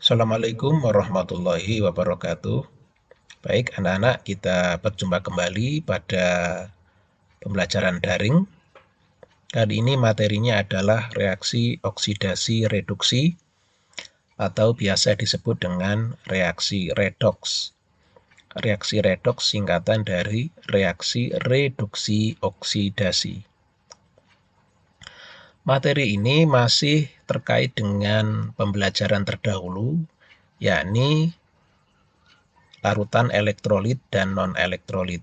Assalamualaikum warahmatullahi wabarakatuh. Baik, anak-anak, kita berjumpa kembali pada pembelajaran daring. Kali ini materinya adalah reaksi oksidasi reduksi atau biasa disebut dengan reaksi redoks. Reaksi redoks singkatan dari reaksi reduksi oksidasi. Materi ini masih terkait dengan pembelajaran terdahulu, yakni larutan elektrolit dan non-elektrolit.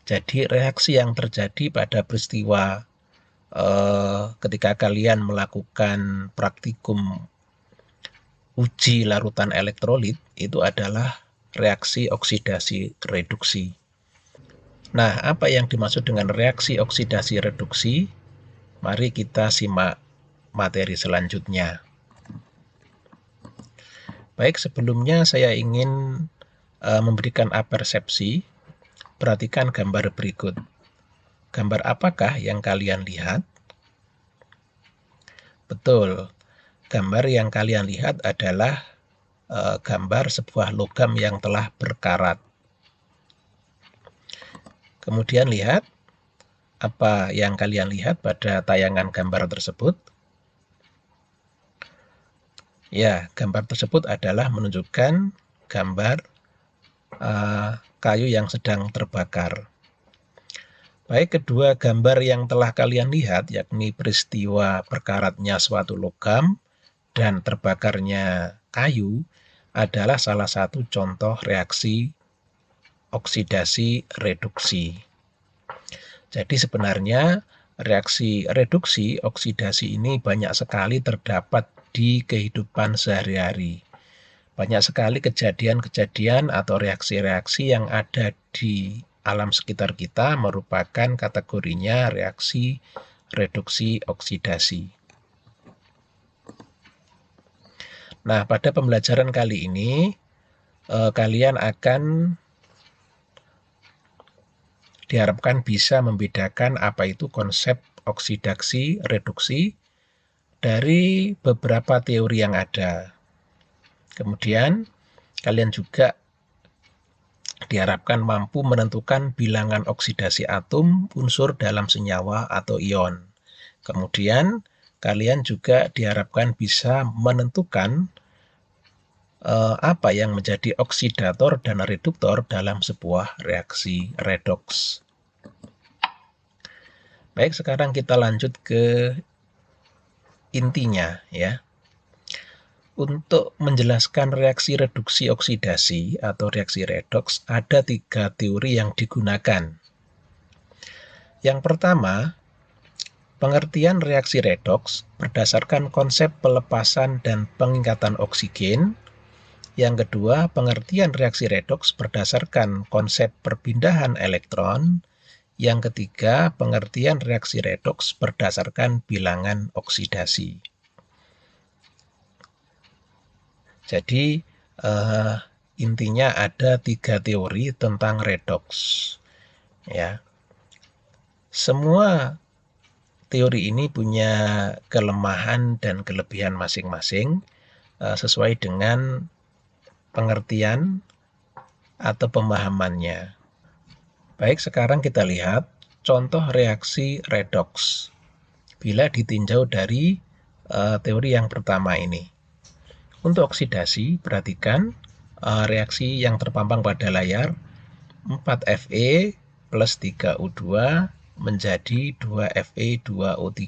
Jadi reaksi yang terjadi pada peristiwa ketika kalian melakukan praktikum uji larutan elektrolit itu adalah reaksi oksidasi reduksi. Nah, apa yang dimaksud dengan reaksi oksidasi reduksi? Mari kita simak materi selanjutnya. Baik, sebelumnya saya ingin memberikan apersepsi. Perhatikan gambar berikut. Gambar apakah yang kalian lihat? Betul, gambar yang kalian lihat adalah gambar sebuah logam yang telah berkarat. Kemudian lihat apa yang kalian lihat pada tayangan gambar tersebut. Ya, gambar tersebut adalah menunjukkan gambar kayu yang sedang terbakar. Baik, kedua gambar yang telah kalian lihat, yakni peristiwa berkaratnya suatu logam dan terbakarnya kayu, adalah salah satu contoh reaksi oksidasi reduksi. Jadi sebenarnya reaksi reduksi oksidasi ini banyak sekali terdapat di kehidupan sehari-hari. Banyak sekali kejadian-kejadian atau reaksi-reaksi yang ada di alam sekitar kita merupakan kategorinya reaksi reduksi oksidasi. Nah, pada pembelajaran kali ini kalian akan diharapkan bisa membedakan apa itu konsep oksidasi reduksi dari beberapa teori yang ada. Kemudian kalian juga diharapkan mampu menentukan bilangan oksidasi atom unsur dalam senyawa atau ion. Kemudian kalian juga diharapkan bisa menentukan apa yang menjadi oksidator dan reduktor dalam sebuah reaksi redoks. Baik, sekarang kita lanjut ke intinya ya. Untuk menjelaskan reaksi reduksi oksidasi atau reaksi redoks, ada 3 teori yang digunakan. Yang pertama, pengertian reaksi redoks berdasarkan konsep pelepasan dan pengingkatan oksigen. Yang kedua, pengertian reaksi redoks berdasarkan konsep perpindahan elektron. Yang ketiga, pengertian reaksi redoks berdasarkan bilangan oksidasi. Jadi intinya ada 3 teori tentang redoks. Ya, semua teori ini punya kelemahan dan kelebihan masing-masing sesuai dengan pengertian atau pemahamannya. Baik, sekarang kita lihat contoh reaksi redoks bila ditinjau dari teori yang pertama ini. Untuk oksidasi, perhatikan reaksi yang terpampang pada layar 4Fe plus 3O2 menjadi 2Fe2O3.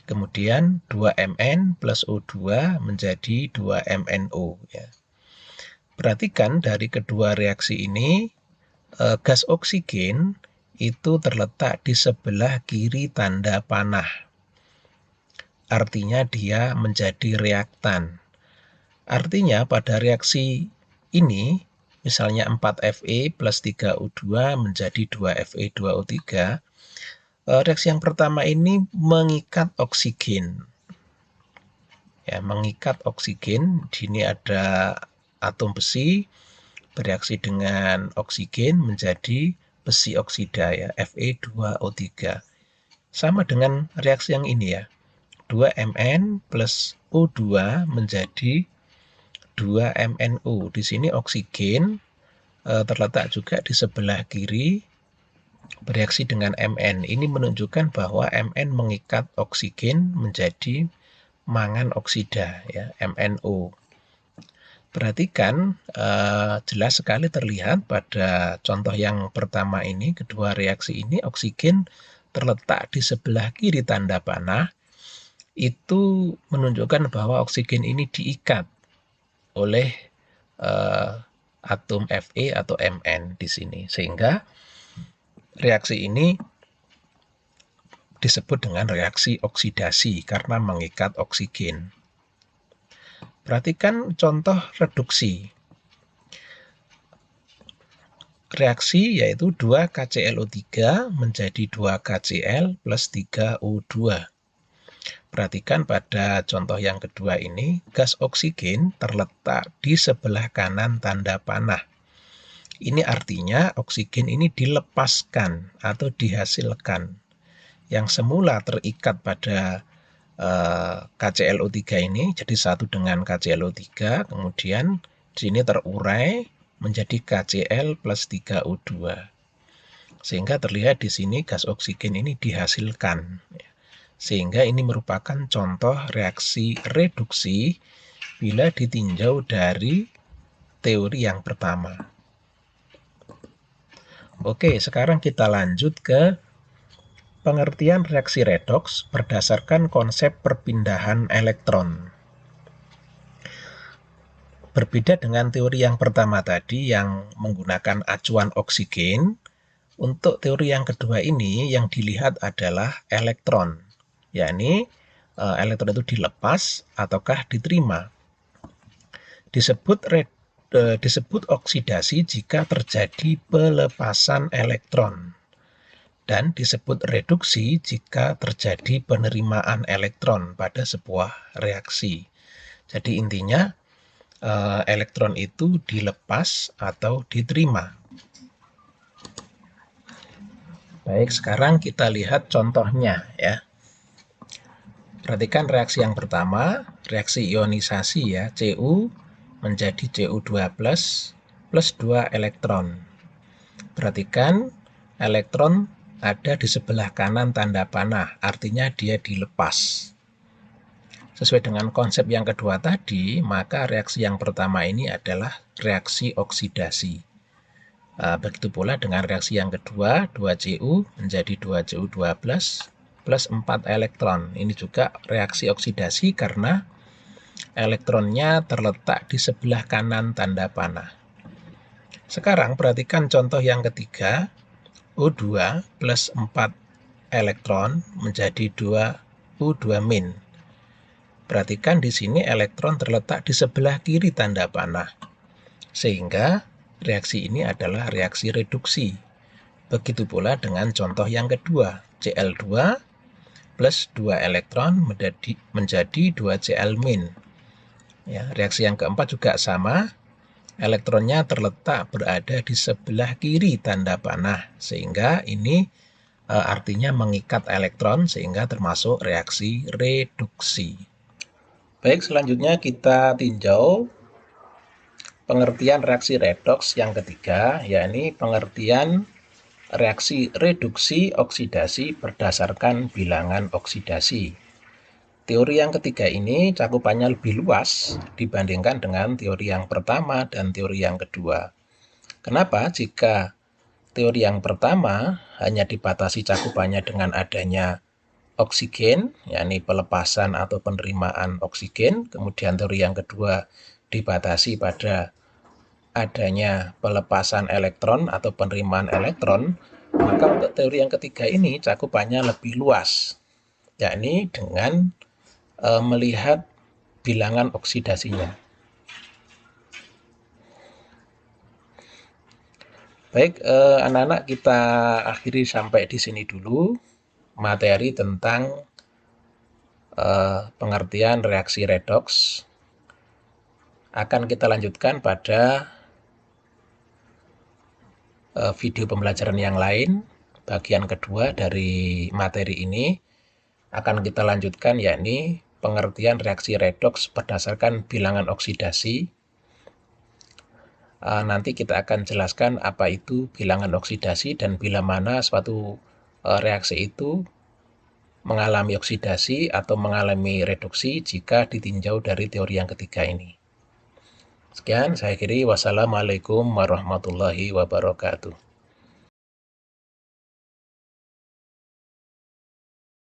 Kemudian 2Mn plus O2 menjadi 2MnO. Ya. Perhatikan dari kedua reaksi ini, gas oksigen itu terletak di sebelah kiri tanda panah. Artinya dia menjadi reaktan. Artinya pada reaksi ini, misalnya 4Fe plus 3O2 menjadi 2Fe2O3, reaksi yang pertama ini mengikat oksigen. Ya, mengikat oksigen. Di sini ada atom besi bereaksi dengan oksigen menjadi besi oksida ya, Fe2O3. Sama dengan reaksi yang ini ya. 2Mn plus O2 menjadi 2 MnO. Di sini oksigen terletak juga di sebelah kiri bereaksi dengan Mn. Ini menunjukkan bahwa Mn mengikat oksigen menjadi mangan oksida, ya, MnO. Perhatikan, jelas sekali terlihat pada contoh yang pertama ini, kedua reaksi ini, oksigen terletak di sebelah kiri tanda panah. Itu menunjukkan bahwa oksigen ini diikat oleh atom Fe atau Mn di sini, sehingga reaksi ini disebut dengan reaksi oksidasi karena mengikat oksigen. Perhatikan contoh reduksi. Reaksi yaitu 2 KClO3 menjadi 2 KCl plus 3 O2. Perhatikan pada contoh yang kedua ini, gas oksigen terletak di sebelah kanan tanda panah. Ini artinya oksigen ini dilepaskan atau dihasilkan. Yang semula terikat pada KClO3 ini jadi satu dengan KClO3, kemudian di sini terurai menjadi KCl plus 3O2. Sehingga terlihat di sini gas oksigen ini dihasilkan. Sehingga ini merupakan contoh reaksi reduksi bila ditinjau dari teori yang pertama. Oke, sekarang kita lanjut ke pengertian reaksi redoks berdasarkan konsep perpindahan elektron. Berbeda dengan teori yang pertama tadi yang menggunakan acuan oksigen, untuk teori yang kedua ini yang dilihat adalah elektron, yakni elektron itu dilepas ataukah diterima. Disebut oksidasi jika terjadi pelepasan elektron. Dan disebut reduksi jika terjadi penerimaan elektron pada sebuah reaksi. Jadi intinya elektron itu dilepas atau diterima. Baik, sekarang kita lihat contohnya, ya. Perhatikan reaksi yang pertama, reaksi ionisasi, ya, Cu menjadi Cu2+ plus 2 elektron. Perhatikan elektron ada di sebelah kanan tanda panah, artinya dia dilepas. Sesuai dengan konsep yang kedua tadi, maka reaksi yang pertama ini adalah reaksi oksidasi. Begitu pula dengan reaksi yang kedua, 2Cu menjadi 2Cu2+ plus 4 elektron. Ini juga reaksi oksidasi karena elektronnya terletak di sebelah kanan tanda panah. Sekarang perhatikan contoh yang ketiga, O2 plus 4 elektron menjadi 2 O2-. Perhatikan di sini elektron terletak di sebelah kiri tanda panah. Sehingga reaksi ini adalah reaksi reduksi. Begitu pula dengan contoh yang kedua, Cl2 plus 2 elektron menjadi 2 Cl-. Ya, reaksi yang keempat juga sama. Elektronnya terletak berada di sebelah kiri tanda panah, sehingga ini artinya mengikat elektron, sehingga termasuk reaksi reduksi. Baik, selanjutnya kita tinjau pengertian reaksi redoks yang ketiga, yakni pengertian reaksi reduksi oksidasi berdasarkan bilangan oksidasi. Teori yang ketiga ini cakupannya lebih luas dibandingkan dengan teori yang pertama dan teori yang kedua. Kenapa? Jika teori yang pertama hanya dibatasi cakupannya dengan adanya oksigen, yakni pelepasan atau penerimaan oksigen, kemudian teori yang kedua dibatasi pada adanya pelepasan elektron atau penerimaan elektron, maka untuk teori yang ketiga ini cakupannya lebih luas, yakni dengan melihat bilangan oksidasinya. Baik, anak-anak, kita akhiri sampai di sini dulu materi tentang pengertian reaksi redoks. Akan kita lanjutkan pada video pembelajaran yang lain, bagian kedua dari materi ini akan kita lanjutkan, yakni pengertian reaksi redoks berdasarkan bilangan oksidasi. Nanti kita akan jelaskan apa itu bilangan oksidasi dan bila mana suatu reaksi itu mengalami oksidasi atau mengalami reduksi jika ditinjau dari teori yang ketiga ini. Sekian, saya akhiri. Wassalamualaikum warahmatullahi wabarakatuh.